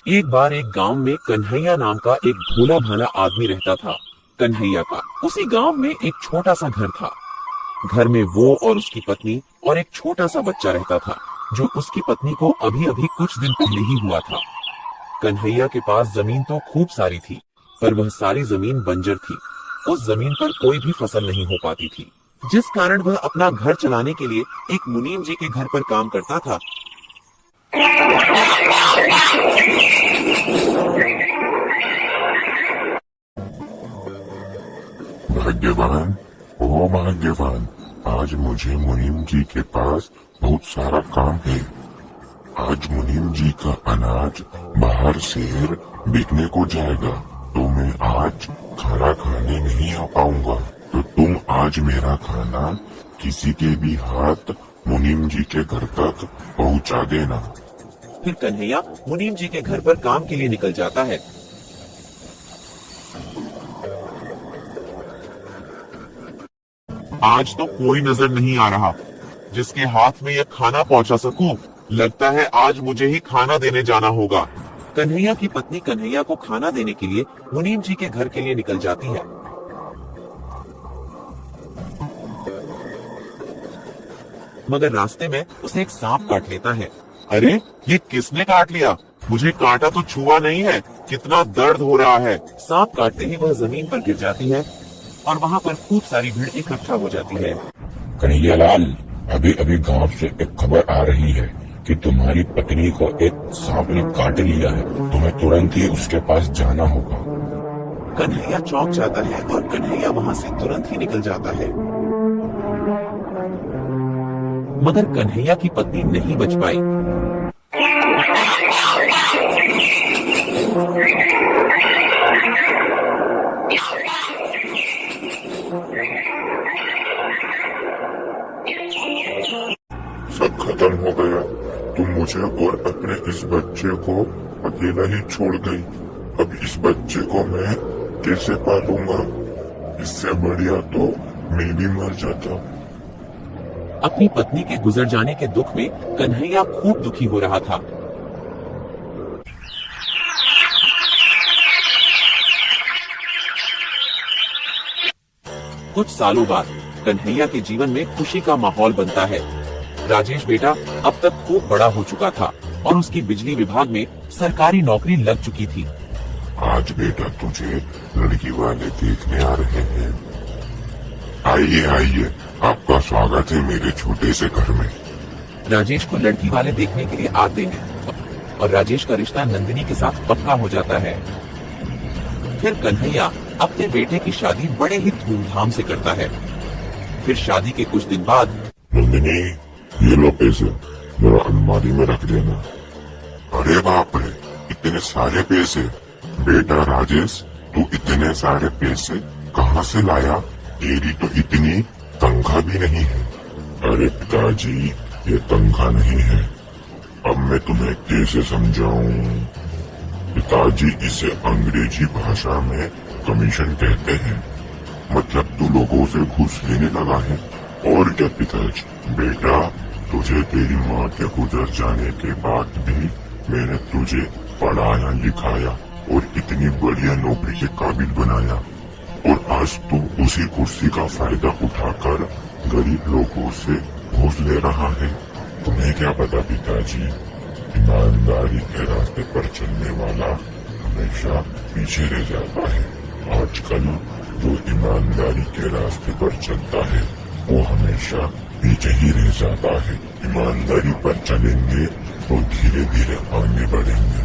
एक बार एक गांव में कन्हैया नाम का एक भोला भाला आदमी रहता था। कन्हैया का उसी गांव में एक छोटा सा घर था। घर में वो और उसकी पत्नी और एक छोटा सा बच्चा रहता था, जो उसकी पत्नी को अभी अभी कुछ दिन पहले ही हुआ था। कन्हैया के पास जमीन तो खूब सारी थी, पर वह सारी जमीन बंजर थी। उस जमीन पर कोई भी फसल नहीं हो पाती थी, जिस कारण वह अपना घर चलाने के लिए एक मुनीम जी के घर पर काम करता था। भाग्यवान, ओ भाग्यवान, आज मुझे मुनीम जी के पास बहुत सारा काम है। आज मुनीम जी का अनाज बाहर शहर बिकने को जाएगा, तो मैं आज खाना खाने नहीं आ पाऊंगा। तो तुम आज मेरा खाना किसी के भी हाथ मुनीम जी के घर तक पहुंचा देना। फिर कन्हैया मुनीम जी के घर पर काम के लिए निकल जाता है। आज तो कोई नजर नहीं आ रहा जिसके हाथ में यह खाना पहुंचा सकूं। लगता है आज मुझे ही खाना देने जाना होगा। कन्हैया की पत्नी कन्हैया को खाना देने के लिए मुनीम जी के घर के लिए निकल जाती है। मगर रास्ते में उसे एक सांप काट लेता है। अरे ये किसने काट लिया? मुझे कांटा तो छुआ नहीं है। कितना दर्द हो रहा है। सांप काटते ही वह जमीन पर गिर जाती है और वहाँ पर खूब सारी भीड़ इकट्ठा हो जाती है। कन्हैया लाल, अभी अभी गांव से एक खबर आ रही है कि तुम्हारी पत्नी को एक सांप ने काट लिया है। तुम्हें तुरंत ही उसके पास जाना होगा। कन्हैया चौंक जाता है और कन्हैया वहाँ से तुरंत ही निकल जाता है। मगर कन्हैया की पत्नी नहीं बच पाई। सब खत्म हो गया। तुम मुझे और अपने इस बच्चे को अकेला ही छोड़ गई। अब इस बच्चे को मैं कैसे पालूंगा? इससे बढ़िया तो मैं भी मर जाता। अपनी पत्नी के गुजर जाने के दुख में कन्हैया खूब दुखी हो रहा था। कुछ सालों बाद कन्हैया के जीवन में खुशी का माहौल बनता है। राजेश बेटा अब तक खूब बड़ा हो चुका था और उसकी बिजली विभाग में सरकारी नौकरी लग चुकी थी। आज बेटा तुझे लड़की वाले देखने आ रहे हैं। आइए आइए, आपका स्वागत है मेरे छोटे से घर में। राजेश को लड़की वाले देखने के लिए आते हैं और राजेश का रिश्ता नंदिनी के साथ पक्का हो जाता है। फिर कन्हैया अपने बेटे की शादी बड़े ही धूमधाम से करता है। फिर शादी के कुछ दिन बाद, नंदिनी, ये लो पैसे, मेरा अलमारी में रख देना। अरे बाप रे, इतने सारे पैसे! बेटा राजेश, तू इतने सारे पैसे कहाँ से लाया? तेरी तो इतनी तनख्वाह भी नहीं है। अरे पिताजी, ये तनख्वाह नहीं है। अब मैं तुम्हें कैसे समझाऊं? पिताजी, इसे अंग्रेजी भाषा में कमीशन कहते हैं। मतलब तू लोगों से घूस लेने लगा है। और क्या पिताजी? बेटा, तुझे तेरी माँ के गुजर जाने के बाद भी मैंने तुझे पढ़ाया लिखाया और इतनी बढ़िया नौकरी के काबिल बनाया, और आज तू उसी कुर्सी का फायदा उठाकर गरीब लोगों से घूस ले रहा है। तुम्हें क्या पता पिताजी, ईमानदारी के रास्ते पर चलने वाला हमेशा पीछे रह जाता है। आजकल जो ईमानदारी के रास्ते पर चलता है वो हमेशा पीछे ही रह जाता है। ईमानदारी पर चलेंगे तो धीरे धीरे आगे बढ़ेंगे,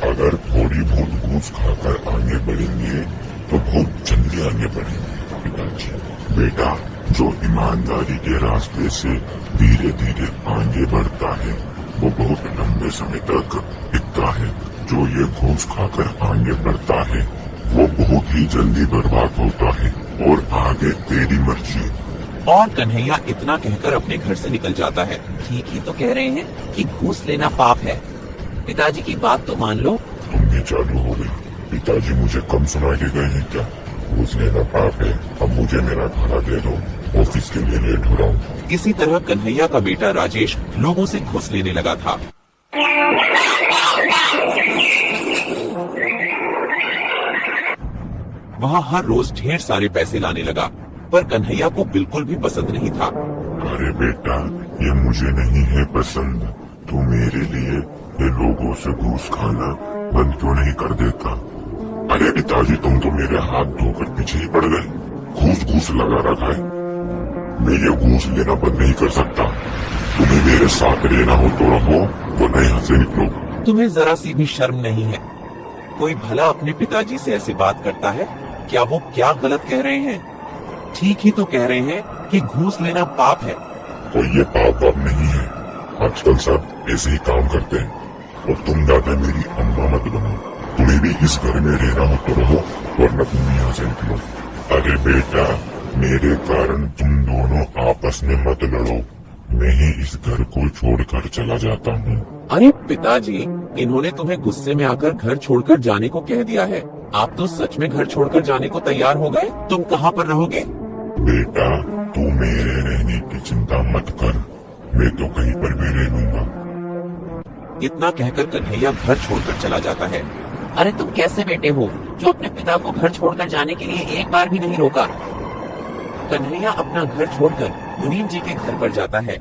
अगर थोड़ी बहुत घूस खाकर आगे बढ़ेंगे तो बहुत जल्दी आगे बढ़ेंगे। पिताजी, बेटा, जो ईमानदारी के रास्ते से धीरे धीरे आगे बढ़ता है वो बहुत लंबे समय तक टिकता है। जो ये घूस खाकर आगे बढ़ता है वो बहुत ही जल्दी बर्बाद होता है। और आगे तेरी मर्जी। और कन्हैया इतना कहकर अपने घर से निकल जाता है। ठीक ही तो कह रहे हैं कि घूस लेना पाप है। पिताजी की बात तो मान लो। तुम भी चालू हो गई। पिताजी मुझे कम सुना के गए हैं क्या? घूस लेना पाप है। अब मुझे मेरा खाना दे दो, ऑफिस के लिए लेट हो रहा हूँ। इसी तरह कन्हैया का बेटा राजेश लोगों से घूस लेने लगा था। वहाँ हर रोज ढेर सारे पैसे लाने लगा, पर कन्हैया को बिल्कुल भी पसंद नहीं था। अरे बेटा, ये मुझे नहीं है पसंद। तू मेरे लिए ये लोगों से घूस खाना बंद क्यों नहीं कर देता? अरे पिताजी, तुम तो मेरे हाथ धोकर पीछे ही पड़ गए। घूस घूस लगा रखा है। मैं ये घूस लेना बंद नहीं कर सकता। तुम्हें मेरे साथ रहना हो तो रहो, वरना यहाँ से निकलो। तुम्हें जरा सी भी शर्म नहीं है? कोई भला अपने पिताजी से ऐसी बात करता है? क्या वो क्या गलत कह रहे हैं? ठीक ही तो कह रहे हैं कि घूस लेना पाप है। कोई ये पाप वाप नहीं है। आजकल सब ऐसे ही काम करते हैं। और तुम ज्यादा मेरी अम्मा मत बनो। तुम्हें भी इस घर में रहना हो तो रहो, वरना तुम यहाँ से निकलो। अरे बेटा, मेरे कारण तुम दोनों आपस में मत लड़ो। मैं ही इस घर को छोड़कर चला जाता हूँ। अरे पिताजी, इन्होंने तुम्हें गुस्से में आकर घर छोड़कर जाने को कह दिया है। आप तो सच में घर छोड़कर जाने को तैयार हो गए? तुम कहाँ पर रहोगे? बेटा, तू मेरे रहने की चिंता मत कर। मैं तो कहीं पर भी रह लूंगा। इतना कहकर कन्हैया घर छोड़कर चला जाता है। अरे तुम कैसे बेटे हो जो अपने पिता को घर छोड़कर जाने के लिए एक बार भी नहीं रोका? कन्हैया अपना घर छोड़कर मुनीम जी के घर पर जाता है।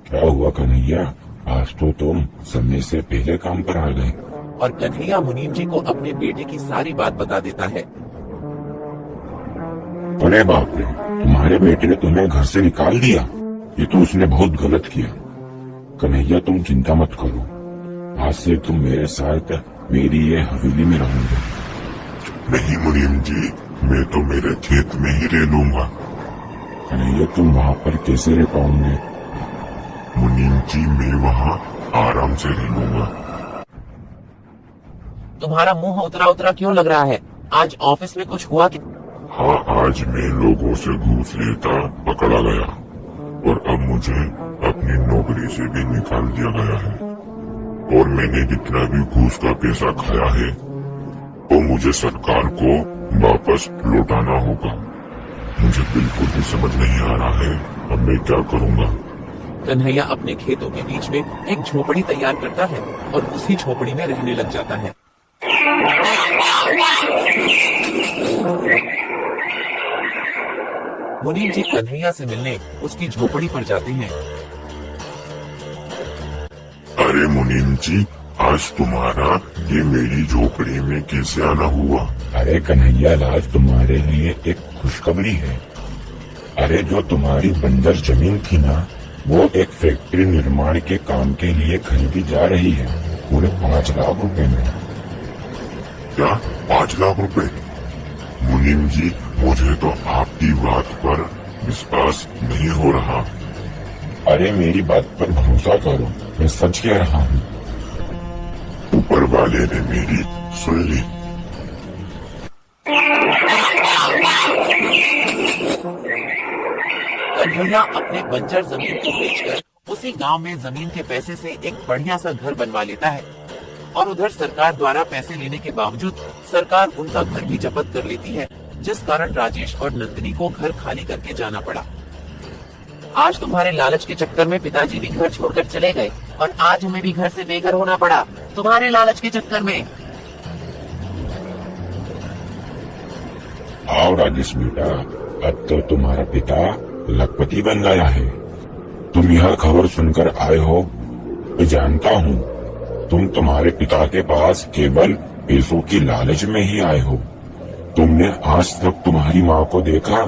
क्या हुआ कन्हैया, आज तो तुम समय से पहले काम पर आ गए। और कन्हैया मुनीम जी को अपने बेटे की सारी बात बता देता है। अरे बाप रे, तुम्हारे बेटे ने तुम्हें घर से निकाल दिया। ये तो उसने बहुत गलत किया। कन्हैया, तुम चिंता मत करो। आज से तुम मेरे साथ मेरी ये हवेली में रहोगे। नहीं मुनीम जी, मैं तो मेरे खेत में ही रह लूंगा। कन्हैया, तुम वहाँ पर कैसे रह पाओगे? मुनीम जी, मैं वहाँ आराम से रह लूंगा। तुम्हारा मुंह उतरा उतरा क्यों लग रहा है? आज ऑफिस में कुछ हुआ कि? हाँ, आज मैं लोगों से घूस लेता पकड़ा गया और अब मुझे अपनी नौकरी से भी निकाल दिया गया है। और मैंने जितना भी घूस का पैसा खाया है वो मुझे सरकार को वापस लौटाना होगा। मुझे बिल्कुल भी समझ नहीं आ रहा है अब मैं क्या करूँगा। कन्हैया अपने खेतों के बीच में एक झोपड़ी तैयार करता है और उसी झोपड़ी में रहने लग जाता है। मुनीम जी कन्हैया से मिलने उसकी झोपड़ी पर जाते हैं। अरे मुनीम जी, आज तुम्हारा ये मेरी झोपड़ी में कैसे आना हुआ? अरे कन्हैया, आज तुम्हारे लिए एक खुशखबरी है। अरे जो तुम्हारी बंजर जमीन थी ना, वो एक फैक्ट्री निर्माण के काम के लिए खरीदी जा रही है, पूरे 5 लाख रुपए में। क्या 5 लाख रुपए? मुनीम जी, मुझे तो आपकी बात पर विश्वास नहीं हो रहा। अरे मेरी बात पर भरोसा करो, मैं सच कह रहा हूँ। ऊपर वाले ने मेरी सुन ली। कन्हैया अपने बंजर जमीन को बेचकर उसी गांव में जमीन के पैसे से एक बढ़िया सा घर बनवा लेता है। और उधर सरकार द्वारा पैसे लेने के बावजूद सरकार उनका घर भी जब्त कर लेती है, जिस कारण राजेश और नंदिनी को घर खाली करके जाना पड़ा। आज तुम्हारे लालच के चक्कर में पिताजी भी घर छोड़कर चले गए और आज हमें भी घर से बेघर होना पड़ा तुम्हारे लालच के चक्कर में। आओ राजेश बेटा, अब तो तुम्हारा पिता लखपति बन गया है। तुम यह खबर सुनकर आए हो, मैं जानता हूँ। तुम तुम्हारे पिता के पास केवल पैसों की लालच में ही आए हो। तुमने आज तक तुम्हारी माँ को देखा?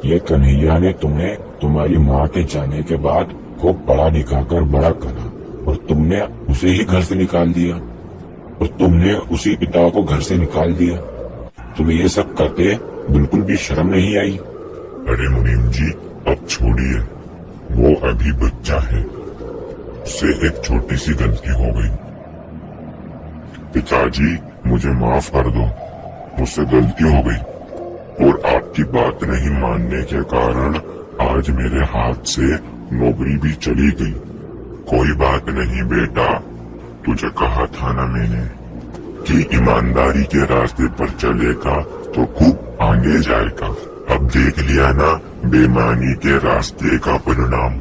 ये कन्हैया ने तुम्हें तुम्हारी माँ के जाने के बाद खूब पढ़ा लिखा कर बड़ा करा और तुमने उसे ही घर से निकाल दिया और तुमने उसी पिता को घर से निकाल दिया। तुम्हें ये सब करते बिल्कुल भी शर्म नहीं आई? अरे मुनीम जी, अब छोड़िए। वो अभी बच्चा है, उससे एक छोटी सी गलती हो गई। पिताजी, मुझे माफ कर दो, मुझसे गलती हो गई। और आपकी बात नहीं मानने के कारण आज मेरे हाथ से नौकरी भी चली गई। कोई बात नहीं बेटा, तुझे कहा था ना मैंने कि ईमानदारी के रास्ते पर चलेगा तो खूब आगे जाएगा। अब देख लिया ना बेईमानी के रास्ते का परिणाम।